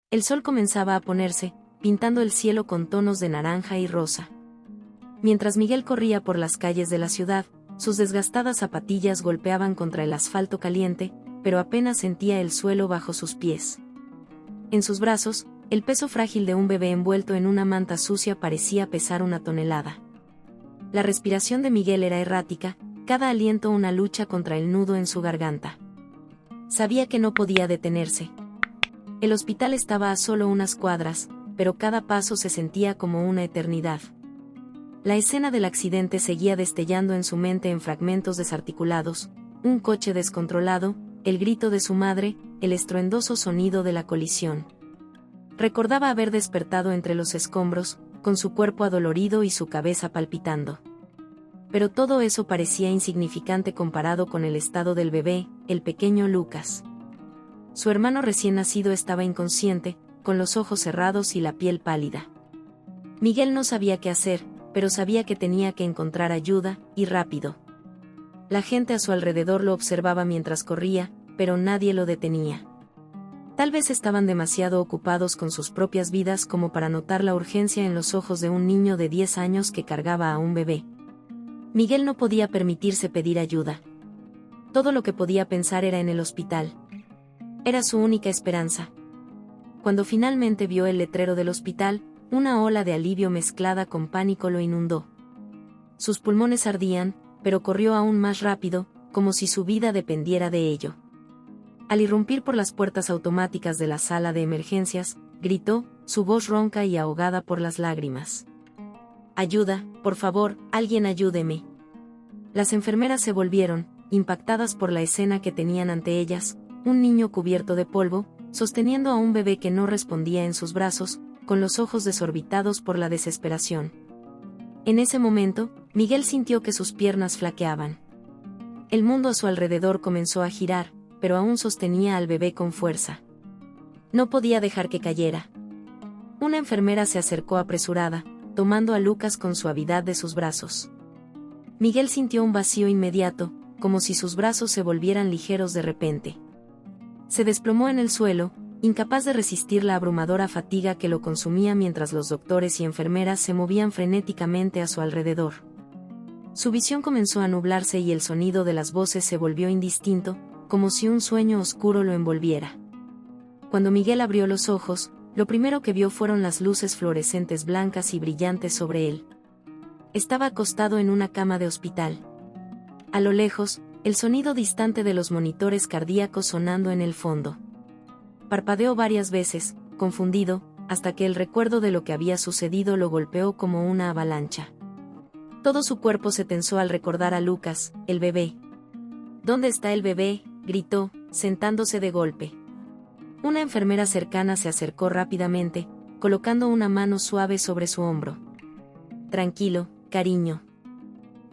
El sol comenzaba a ponerse, pintando el cielo con tonos de naranja y rosa. Mientras Miguel corría por las calles de la ciudad, sus desgastadas zapatillas golpeaban contra el asfalto caliente, pero apenas sentía el suelo bajo sus pies. En sus brazos, el peso frágil de un bebé envuelto en una manta sucia parecía pesar 1 tonelada. La respiración de Miguel era errática, cada aliento una lucha contra el nudo en su garganta. Sabía que no podía detenerse. El hospital estaba a solo unas cuadras, pero cada paso se sentía como una eternidad. La escena del accidente seguía destellando en su mente en fragmentos desarticulados: un coche descontrolado, el grito de su madre, el estruendoso sonido de la colisión. Recordaba haber despertado entre los escombros, con su cuerpo adolorido y su cabeza palpitando. Pero todo eso parecía insignificante comparado con el estado del bebé, el pequeño Lucas. Su hermano recién nacido estaba inconsciente, con los ojos cerrados y la piel pálida. Miguel no sabía qué hacer, pero sabía que tenía que encontrar ayuda, y rápido. La gente a su alrededor lo observaba mientras corría, pero nadie lo detenía. Tal vez estaban demasiado ocupados con sus propias vidas como para notar la urgencia en los ojos de un niño de 10 años que cargaba a un bebé. Miguel no podía permitirse pedir ayuda. Todo lo que podía pensar era en el hospital. Era su única esperanza. Cuando finalmente vio el letrero del hospital, una ola de alivio mezclada con pánico lo inundó. Sus pulmones ardían, pero corrió aún más rápido, como si su vida dependiera de ello. Al irrumpir por las puertas automáticas de la sala de emergencias, gritó, su voz ronca y ahogada por las lágrimas. «Ayuda, por favor, alguien ayúdeme». Las enfermeras se volvieron, impactadas por la escena que tenían ante ellas: un niño cubierto de polvo, sosteniendo a un bebé que no respondía en sus brazos, con los ojos desorbitados por la desesperación. En ese momento, Miguel sintió que sus piernas flaqueaban. El mundo a su alrededor comenzó a girar, pero aún sostenía al bebé con fuerza. No podía dejar que cayera. Una enfermera se acercó apresurada, tomando a Lucas con suavidad de sus brazos. Miguel sintió un vacío inmediato, como si sus brazos se volvieran ligeros de repente. Se desplomó en el suelo, incapaz de resistir la abrumadora fatiga que lo consumía mientras los doctores y enfermeras se movían frenéticamente a su alrededor. Su visión comenzó a nublarse y el sonido de las voces se volvió indistinto, como si un sueño oscuro lo envolviera. Cuando Miguel abrió los ojos, lo primero que vio fueron las luces fluorescentes blancas y brillantes sobre él. Estaba acostado en una cama de hospital. A lo lejos, el sonido distante de los monitores cardíacos sonando en el fondo. Parpadeó varias veces, confundido, hasta que el recuerdo de lo que había sucedido lo golpeó como una avalancha. Todo su cuerpo se tensó al recordar a Lucas, el bebé. «¿Dónde está el bebé?», gritó, sentándose de golpe. Una enfermera cercana se acercó rápidamente, colocando una mano suave sobre su hombro. «Tranquilo, cariño.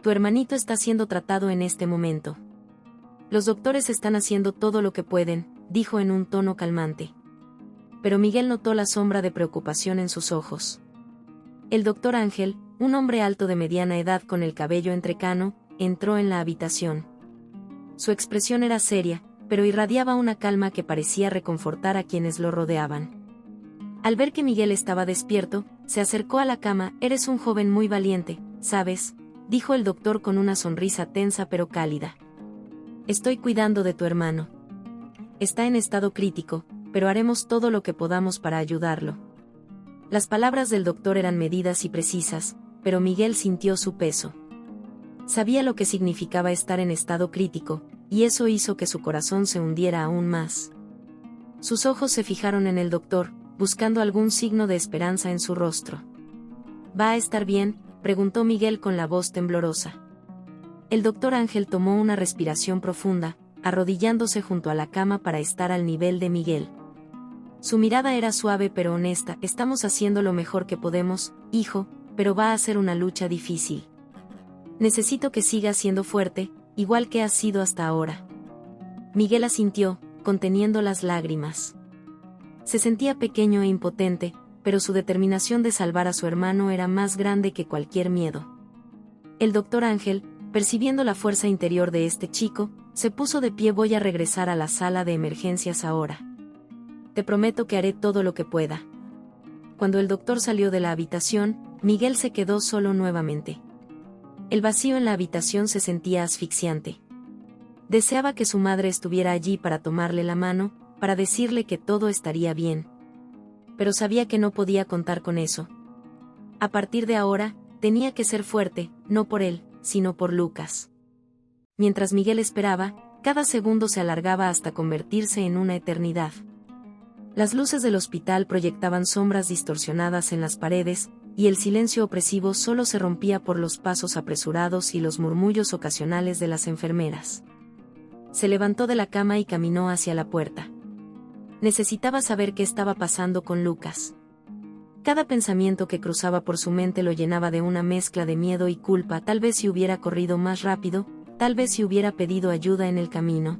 Tu hermanito está siendo tratado en este momento. Los doctores están haciendo todo lo que pueden», dijo en un tono calmante. Pero Miguel notó la sombra de preocupación en sus ojos. El doctor Ángel, un hombre alto de mediana edad con el cabello entrecano, entró en la habitación. Su expresión era seria, pero irradiaba una calma que parecía reconfortar a quienes lo rodeaban. Al ver que Miguel estaba despierto, se acercó a la cama. «Eres un joven muy valiente, ¿sabes?», dijo el doctor con una sonrisa tensa pero cálida. «Estoy cuidando de tu hermano. Está en estado crítico, pero haremos todo lo que podamos para ayudarlo». Las palabras del doctor eran medidas y precisas, pero Miguel sintió su peso. Sabía lo que significaba estar en estado crítico, y eso hizo que su corazón se hundiera aún más. Sus ojos se fijaron en el doctor, buscando algún signo de esperanza en su rostro. «¿Va a estar bien?», preguntó Miguel con la voz temblorosa. El doctor Ángel tomó una respiración profunda, arrodillándose junto a la cama para estar al nivel de Miguel. Su mirada era suave pero honesta. «Estamos haciendo lo mejor que podemos, hijo, pero va a ser una lucha difícil. Necesito que sigas siendo fuerte, igual que has sido hasta ahora». Miguel asintió, conteniendo las lágrimas. Se sentía pequeño e impotente, pero su determinación de salvar a su hermano era más grande que cualquier miedo. El doctor Ángel, percibiendo la fuerza interior de este chico, se puso de pie. «Voy a regresar a la sala de emergencias ahora». Te prometo que haré todo lo que pueda. Cuando el doctor salió de la habitación, Miguel se quedó solo nuevamente. El vacío en la habitación se sentía asfixiante. Deseaba que su madre estuviera allí para tomarle la mano, para decirle que todo estaría bien. Pero sabía que no podía contar con eso. A partir de ahora, tenía que ser fuerte, no por él, sino por Lucas. Mientras Miguel esperaba, cada segundo se alargaba hasta convertirse en una eternidad. Las luces del hospital proyectaban sombras distorsionadas en las paredes, y el silencio opresivo solo se rompía por los pasos apresurados y los murmullos ocasionales de las enfermeras. Se levantó de la cama y caminó hacia la puerta. Necesitaba saber qué estaba pasando con Lucas. Cada pensamiento que cruzaba por su mente lo llenaba de una mezcla de miedo y culpa. Tal vez si hubiera corrido más rápido, tal vez si hubiera pedido ayuda en el camino.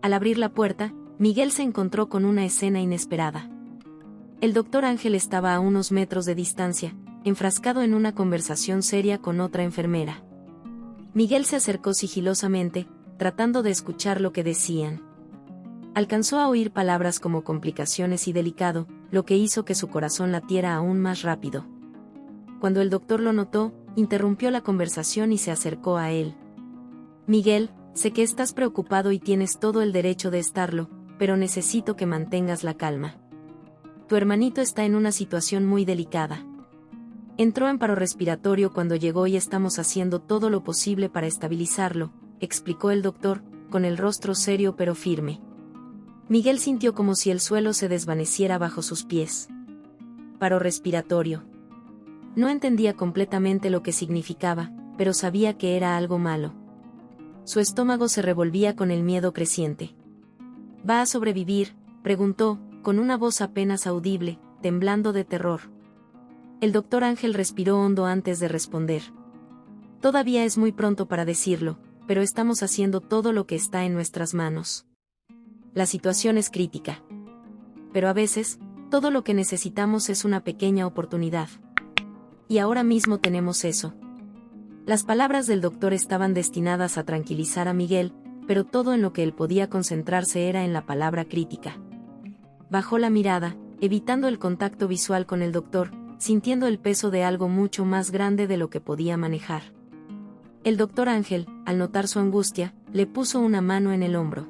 Al abrir la puerta, Miguel se encontró con una escena inesperada. El doctor Ángel estaba a unos metros de distancia, enfrascado en una conversación seria con otra enfermera. Miguel se acercó sigilosamente, tratando de escuchar lo que decían. Alcanzó a oír palabras como complicaciones y delicado, lo que hizo que su corazón latiera aún más rápido. Cuando el doctor lo notó, interrumpió la conversación y se acercó a él. Miguel, sé que estás preocupado y tienes todo el derecho de estarlo, pero necesito que mantengas la calma. Tu hermanito está en una situación muy delicada. Entró en paro respiratorio cuando llegó y estamos haciendo todo lo posible para estabilizarlo, explicó el doctor, con el rostro serio pero firme. Miguel sintió como si el suelo se desvaneciera bajo sus pies. Paro respiratorio. No entendía completamente lo que significaba, pero sabía que era algo malo. Su estómago se revolvía con el miedo creciente. ¿Va a sobrevivir?, preguntó, con una voz apenas audible, temblando de terror. El doctor Ángel respiró hondo antes de responder. Todavía es muy pronto para decirlo, pero estamos haciendo todo lo que está en nuestras manos. La situación es crítica. Pero a veces, todo lo que necesitamos es una pequeña oportunidad. Y ahora mismo tenemos eso. Las palabras del doctor estaban destinadas a tranquilizar a Miguel, pero todo en lo que él podía concentrarse era en la palabra crítica. Bajó la mirada, evitando el contacto visual con el doctor, sintiendo el peso de algo mucho más grande de lo que podía manejar. El doctor Ángel, al notar su angustia, le puso una mano en el hombro.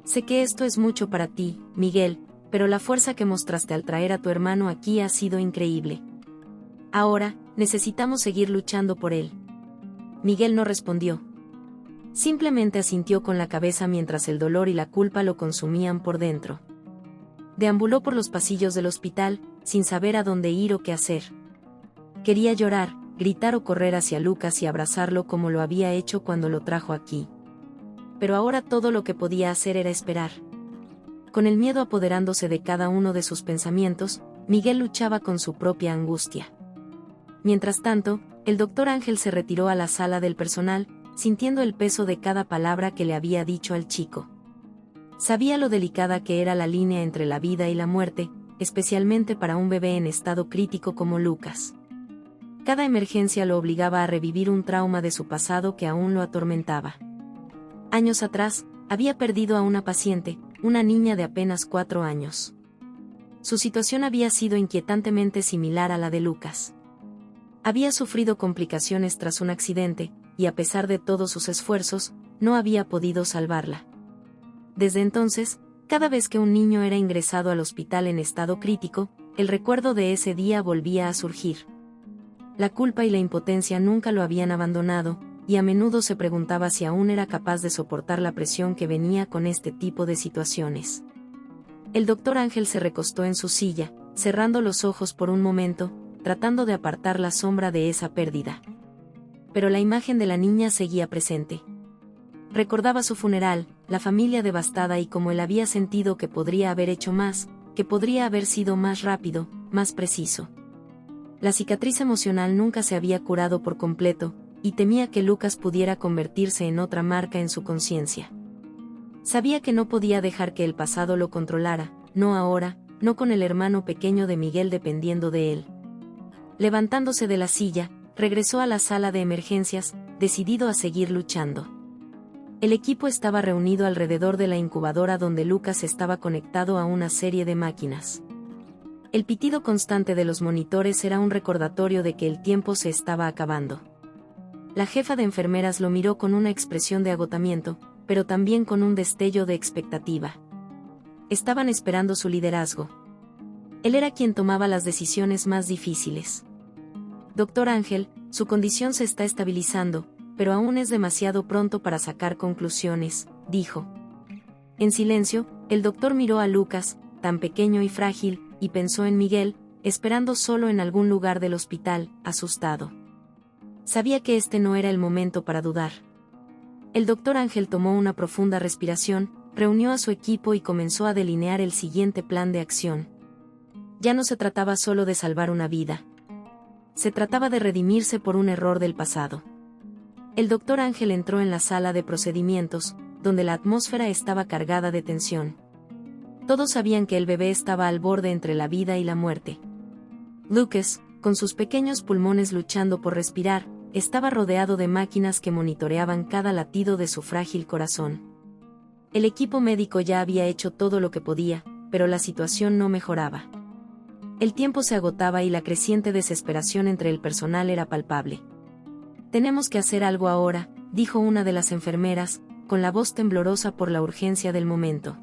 Sé que esto es mucho para ti, Miguel, pero la fuerza que mostraste al traer a tu hermano aquí ha sido increíble. Ahora, necesitamos seguir luchando por él. Miguel no respondió. Simplemente asintió con la cabeza mientras el dolor y la culpa lo consumían por dentro. Deambuló por los pasillos del hospital, sin saber a dónde ir o qué hacer. Quería llorar, gritar o correr hacia Lucas y abrazarlo como lo había hecho cuando lo trajo aquí. Pero ahora todo lo que podía hacer era esperar. Con el miedo apoderándose de cada uno de sus pensamientos, Miguel luchaba con su propia angustia. Mientras tanto, el doctor Ángel se retiró a la sala del personal, sintiendo el peso de cada palabra que le había dicho al chico. Sabía lo delicada que era la línea entre la vida y la muerte, especialmente para un bebé en estado crítico como Lucas. Cada emergencia lo obligaba a revivir un trauma de su pasado que aún lo atormentaba. Años atrás, había perdido a una paciente, una niña de apenas 4 años. Su situación había sido inquietantemente similar a la de Lucas. Había sufrido complicaciones tras un accidente, y a pesar de todos sus esfuerzos, no había podido salvarla. Desde entonces, cada vez que un niño era ingresado al hospital en estado crítico, el recuerdo de ese día volvía a surgir. La culpa y la impotencia nunca lo habían abandonado, y a menudo se preguntaba si aún era capaz de soportar la presión que venía con este tipo de situaciones. El doctor Ángel se recostó en su silla, cerrando los ojos por un momento, tratando de apartar la sombra de esa pérdida. Pero la imagen de la niña seguía presente. Recordaba su funeral, la familia devastada y cómo él había sentido que podría haber hecho más, que podría haber sido más rápido, más preciso. La cicatriz emocional nunca se había curado por completo, y temía que Lucas pudiera convertirse en otra marca en su conciencia. Sabía que no podía dejar que el pasado lo controlara, no ahora, no con el hermano pequeño de Miguel dependiendo de él. Levantándose de la silla, regresó a la sala de emergencias, decidido a seguir luchando. El equipo estaba reunido alrededor de la incubadora donde Lucas estaba conectado a una serie de máquinas. El pitido constante de los monitores era un recordatorio de que el tiempo se estaba acabando. La jefa de enfermeras lo miró con una expresión de agotamiento, pero también con un destello de expectativa. Estaban esperando su liderazgo. Él era quien tomaba las decisiones más difíciles. Doctor Ángel, su condición se está estabilizando, pero aún es demasiado pronto para sacar conclusiones, dijo. En silencio, el doctor miró a Lucas, tan pequeño y frágil, y pensó en Miguel, esperando solo en algún lugar del hospital, asustado. Sabía que este no era el momento para dudar. El doctor Ángel tomó una profunda respiración, reunió a su equipo y comenzó a delinear el siguiente plan de acción. Ya no se trataba solo de salvar una vida. Se trataba de redimirse por un error del pasado. El doctor Ángel entró en la sala de procedimientos, donde la atmósfera estaba cargada de tensión. Todos sabían que el bebé estaba al borde entre la vida y la muerte. Lucas, con sus pequeños pulmones luchando por respirar, estaba rodeado de máquinas que monitoreaban cada latido de su frágil corazón. El equipo médico ya había hecho todo lo que podía, pero la situación no mejoraba. El tiempo se agotaba y la creciente desesperación entre el personal era palpable. «Tenemos que hacer algo ahora», dijo una de las enfermeras, con la voz temblorosa por la urgencia del momento.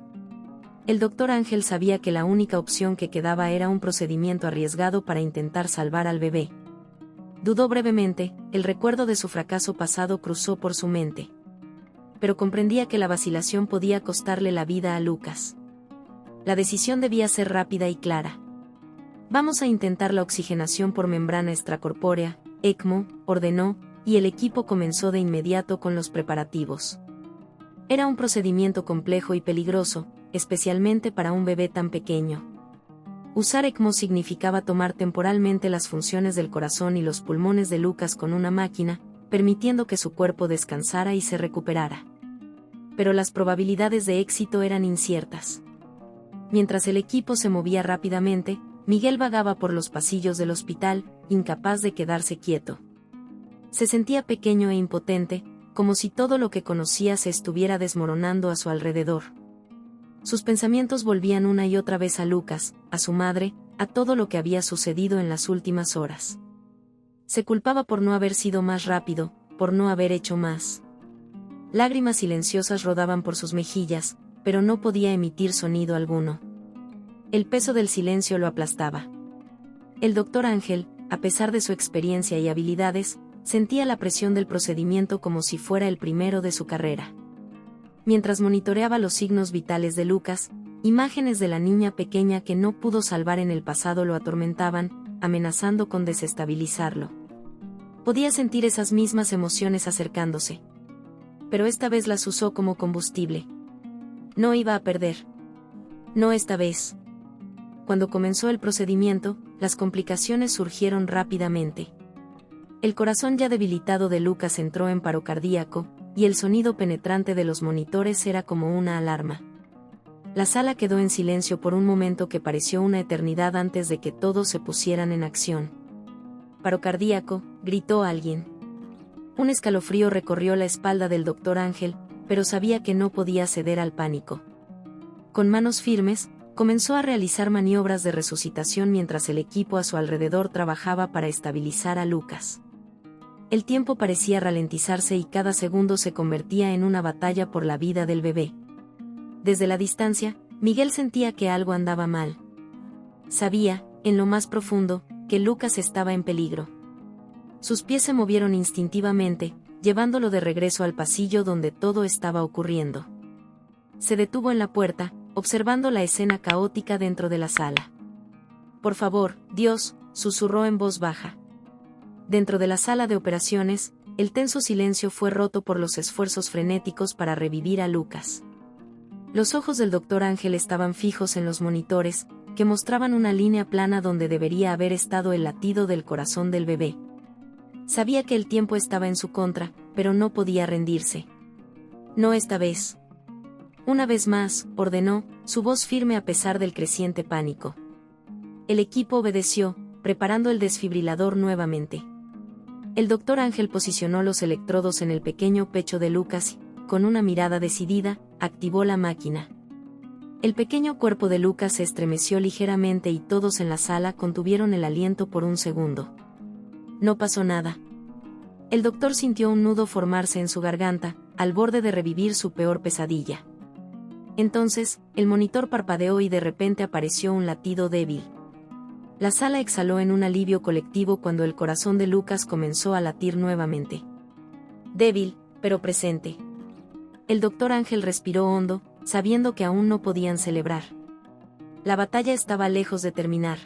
El doctor Ángel sabía que la única opción que quedaba era un procedimiento arriesgado para intentar salvar al bebé. Dudó brevemente, el recuerdo de su fracaso pasado cruzó por su mente. Pero comprendía que la vacilación podía costarle la vida a Lucas. La decisión debía ser rápida y clara. «Vamos a intentar la oxigenación por membrana extracorpórea», ECMO, ordenó, y el equipo comenzó de inmediato con los preparativos. Era un procedimiento complejo y peligroso, especialmente para un bebé tan pequeño. Usar ECMO significaba tomar temporalmente las funciones del corazón y los pulmones de Lucas con una máquina, permitiendo que su cuerpo descansara y se recuperara. Pero las probabilidades de éxito eran inciertas. Mientras el equipo se movía rápidamente, Miguel vagaba por los pasillos del hospital, incapaz de quedarse quieto. Se sentía pequeño e impotente, como si todo lo que conocía se estuviera desmoronando a su alrededor. Sus pensamientos volvían una y otra vez a Lucas, a su madre, a todo lo que había sucedido en las últimas horas. Se culpaba por no haber sido más rápido, por no haber hecho más. Lágrimas silenciosas rodaban por sus mejillas, pero no podía emitir sonido alguno. El peso del silencio lo aplastaba. El doctor Ángel, a pesar de su experiencia y habilidades, sentía la presión del procedimiento como si fuera el primero de su carrera. Mientras monitoreaba los signos vitales de Lucas, imágenes de la niña pequeña que no pudo salvar en el pasado lo atormentaban, amenazando con desestabilizarlo. Podía sentir esas mismas emociones acercándose. Pero esta vez las usó como combustible. No iba a perder. No esta vez. Cuando comenzó el procedimiento, las complicaciones surgieron rápidamente. El corazón ya debilitado de Lucas entró en paro cardíaco, y el sonido penetrante de los monitores era como una alarma. La sala quedó en silencio por un momento que pareció una eternidad antes de que todos se pusieran en acción. «Paro cardíaco», gritó alguien. Un escalofrío recorrió la espalda del doctor Ángel, pero sabía que no podía ceder al pánico. Con manos firmes, comenzó a realizar maniobras de resucitación mientras el equipo a su alrededor trabajaba para estabilizar a Lucas. El tiempo parecía ralentizarse y cada segundo se convertía en una batalla por la vida del bebé. Desde la distancia, Miguel sentía que algo andaba mal. Sabía, en lo más profundo, que Lucas estaba en peligro. Sus pies se movieron instintivamente, llevándolo de regreso al pasillo donde todo estaba ocurriendo. Se detuvo en la puerta, observando la escena caótica dentro de la sala. «Por favor, Dios», susurró en voz baja. Dentro de la sala de operaciones, el tenso silencio fue roto por los esfuerzos frenéticos para revivir a Lucas. Los ojos del doctor Ángel estaban fijos en los monitores, que mostraban una línea plana donde debería haber estado el latido del corazón del bebé. Sabía que el tiempo estaba en su contra, pero no podía rendirse. «No esta vez». Una vez más, ordenó, su voz firme a pesar del creciente pánico. El equipo obedeció, preparando el desfibrilador nuevamente. El doctor Ángel posicionó los electrodos en el pequeño pecho de Lucas con una mirada decidida, activó la máquina. El pequeño cuerpo de Lucas se estremeció ligeramente y todos en la sala contuvieron el aliento por un segundo. No pasó nada. El doctor sintió un nudo formarse en su garganta, al borde de revivir su peor pesadilla. Entonces, el monitor parpadeó y de repente apareció un latido débil. La sala exhaló en un alivio colectivo cuando el corazón de Lucas comenzó a latir nuevamente. Débil, pero presente. El doctor Ángel respiró hondo, sabiendo que aún no podían celebrar. La batalla estaba lejos de terminar.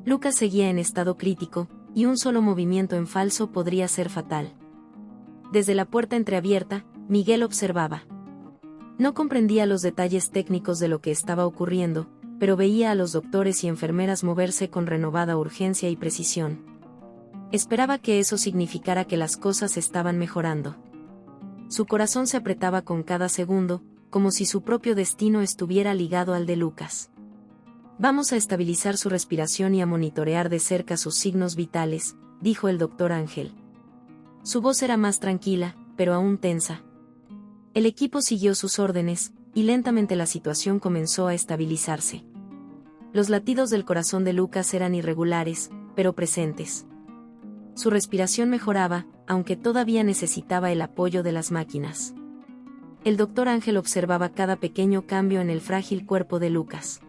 Lucas seguía en estado crítico, y un solo movimiento en falso podría ser fatal. Desde la puerta entreabierta, Miguel observaba. No comprendía los detalles técnicos de lo que estaba ocurriendo, pero veía a los doctores y enfermeras moverse con renovada urgencia y precisión. Esperaba que eso significara que las cosas estaban mejorando. Su corazón se apretaba con cada segundo, como si su propio destino estuviera ligado al de Lucas. Vamos a estabilizar su respiración y a monitorear de cerca sus signos vitales, dijo el doctor Ángel. Su voz era más tranquila, pero aún tensa. El equipo siguió sus órdenes, y lentamente la situación comenzó a estabilizarse. Los latidos del corazón de Lucas eran irregulares, pero presentes. Su respiración mejoraba, aunque todavía necesitaba el apoyo de las máquinas. El doctor Ángel observaba cada pequeño cambio en el frágil cuerpo de Lucas.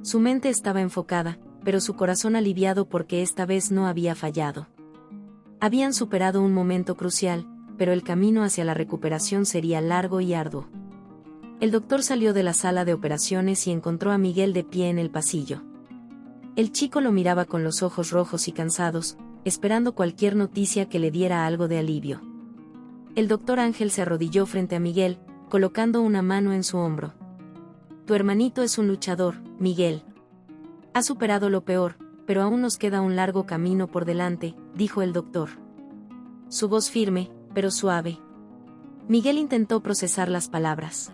Su mente estaba enfocada, pero su corazón aliviado porque esta vez no había fallado. Habían superado un momento crucial, pero el camino hacia la recuperación sería largo y arduo. El doctor salió de la sala de operaciones y encontró a Miguel de pie en el pasillo. El chico lo miraba con los ojos rojos y cansados, esperando cualquier noticia que le diera algo de alivio. El doctor Ángel se arrodilló frente a Miguel, colocando una mano en su hombro. Tu hermanito es un luchador, Miguel. Ha superado lo peor, pero aún nos queda un largo camino por delante, dijo el doctor. Su voz firme, pero suave. Miguel intentó procesar las palabras.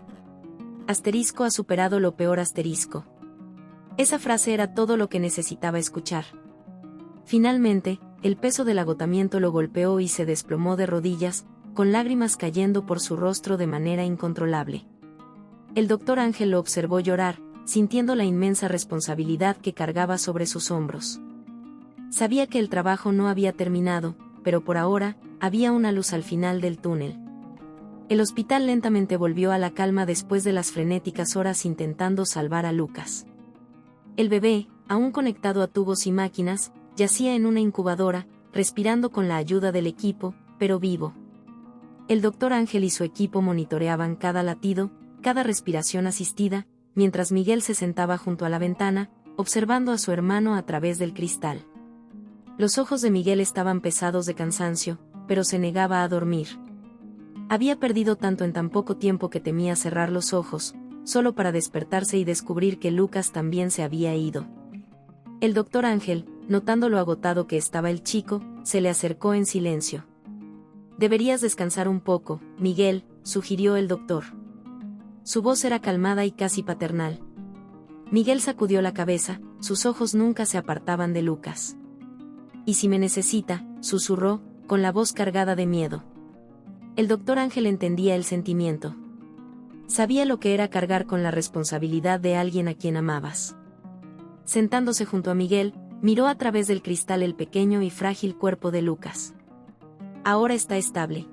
Asterisco ha superado lo peor asterisco. Esa frase era todo lo que necesitaba escuchar. Finalmente, el peso del agotamiento lo golpeó y se desplomó de rodillas, con lágrimas cayendo por su rostro de manera incontrolable. El doctor Ángel lo observó llorar, sintiendo la inmensa responsabilidad que cargaba sobre sus hombros. Sabía que el trabajo no había terminado, pero por ahora, había una luz al final del túnel. El hospital lentamente volvió a la calma después de las frenéticas horas intentando salvar a Lucas. El bebé, aún conectado a tubos y máquinas, yacía en una incubadora, respirando con la ayuda del equipo, pero vivo. El doctor Ángel y su equipo monitoreaban cada latido, cada respiración asistida, mientras Miguel se sentaba junto a la ventana, observando a su hermano a través del cristal. Los ojos de Miguel estaban pesados de cansancio, pero se negaba a dormir. Había perdido tanto en tan poco tiempo que temía cerrar los ojos, solo para despertarse y descubrir que Lucas también se había ido. El doctor Ángel, notando lo agotado que estaba el chico, se le acercó en silencio. Deberías descansar un poco, Miguel, sugirió el doctor. Su voz era calmada y casi paternal. Miguel sacudió la cabeza, sus ojos nunca se apartaban de Lucas. Y si me necesita, susurró, con la voz cargada de miedo. El doctor Ángel entendía el sentimiento. Sabía lo que era cargar con la responsabilidad de alguien a quien amabas. Sentándose junto a Miguel, miró a través del cristal el pequeño y frágil cuerpo de Lucas. Ahora está estable.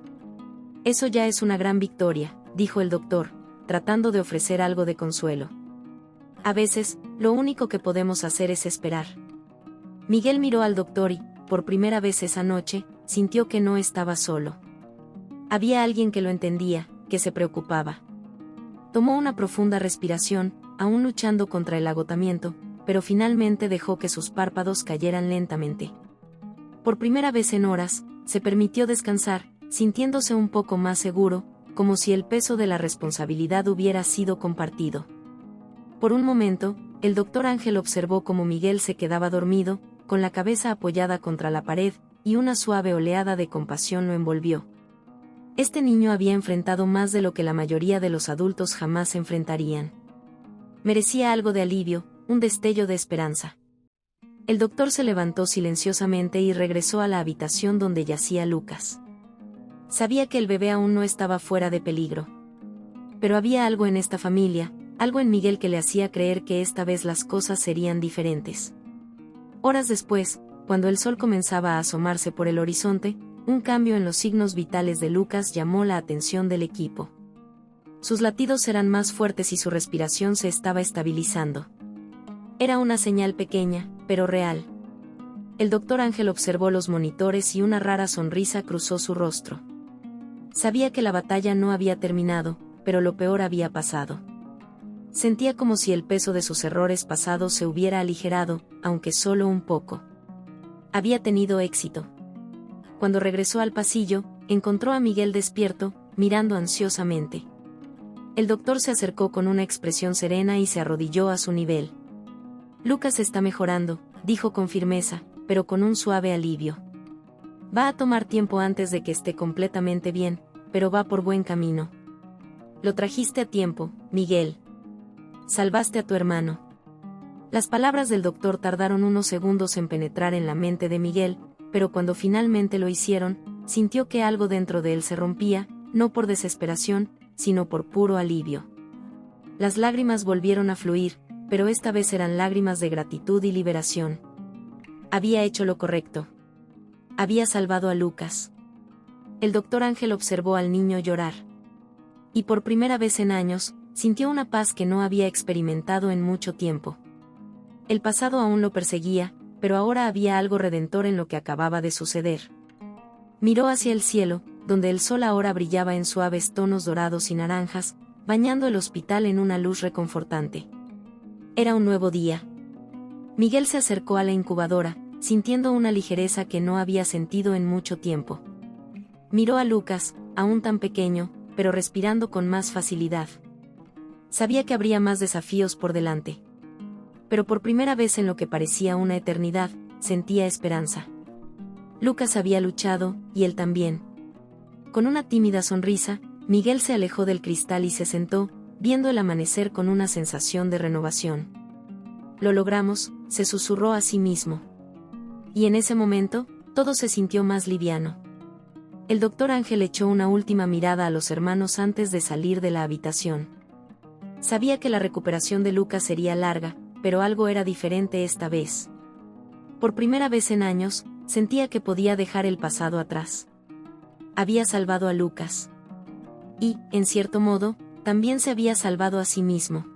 Eso ya es una gran victoria, dijo el doctor, tratando de ofrecer algo de consuelo. A veces, lo único que podemos hacer es esperar. Miguel miró al doctor y, por primera vez esa noche, sintió que no estaba solo. Había alguien que lo entendía, que se preocupaba. Tomó una profunda respiración, aún luchando contra el agotamiento, pero finalmente dejó que sus párpados cayeran lentamente. Por primera vez en horas, se permitió descansar, sintiéndose un poco más seguro, como si el peso de la responsabilidad hubiera sido compartido. Por un momento, el doctor Ángel observó cómo Miguel se quedaba dormido, con la cabeza apoyada contra la pared, y una suave oleada de compasión lo envolvió. Este niño había enfrentado más de lo que la mayoría de los adultos jamás enfrentarían. Merecía algo de alivio, un destello de esperanza. El doctor se levantó silenciosamente y regresó a la habitación donde yacía Lucas. Sabía que el bebé aún no estaba fuera de peligro. Pero había algo en esta familia, algo en Miguel que le hacía creer que esta vez las cosas serían diferentes. Horas después, cuando el sol comenzaba a asomarse por el horizonte, un cambio en los signos vitales de Lucas llamó la atención del equipo. Sus latidos eran más fuertes y su respiración se estaba estabilizando. Era una señal pequeña, pero real. El doctor Ángel observó los monitores y una rara sonrisa cruzó su rostro. Sabía que la batalla no había terminado, pero lo peor había pasado. Sentía como si el peso de sus errores pasados se hubiera aligerado, aunque solo un poco. Había tenido éxito. Cuando regresó al pasillo, encontró a Miguel despierto, mirando ansiosamente. El doctor se acercó con una expresión serena y se arrodilló a su nivel. Lucas está mejorando, dijo con firmeza, pero con un suave alivio. Va a tomar tiempo antes de que esté completamente bien, pero va por buen camino. Lo trajiste a tiempo, Miguel. Salvaste a tu hermano. Las palabras del doctor tardaron unos segundos en penetrar en la mente de Miguel, pero cuando finalmente lo hicieron, sintió que algo dentro de él se rompía, no por desesperación, sino por puro alivio. Las lágrimas volvieron a fluir, pero esta vez eran lágrimas de gratitud y liberación. Había hecho lo correcto. Había salvado a Lucas. El doctor Ángel observó al niño llorar. Y por primera vez en años, sintió una paz que no había experimentado en mucho tiempo. El pasado aún lo perseguía, pero ahora había algo redentor en lo que acababa de suceder. Miró hacia el cielo, donde el sol ahora brillaba en suaves tonos dorados y naranjas, bañando el hospital en una luz reconfortante. Era un nuevo día. Miguel se acercó a la incubadora, sintiendo una ligereza que no había sentido en mucho tiempo. Miró a Lucas, aún tan pequeño, pero respirando con más facilidad. Sabía que habría más desafíos por delante. Pero por primera vez en lo que parecía una eternidad, sentía esperanza. Lucas había luchado, y él también. Con una tímida sonrisa, Miguel se alejó del cristal y se sentó, viendo el amanecer con una sensación de renovación. Lo logramos, se susurró a sí mismo. Y en ese momento, todo se sintió más liviano. El doctor Ángel echó una última mirada a los hermanos antes de salir de la habitación. Sabía que la recuperación de Lucas sería larga, pero algo era diferente esta vez. Por primera vez en años, sentía que podía dejar el pasado atrás. Había salvado a Lucas. Y, en cierto modo, también se había salvado a sí mismo.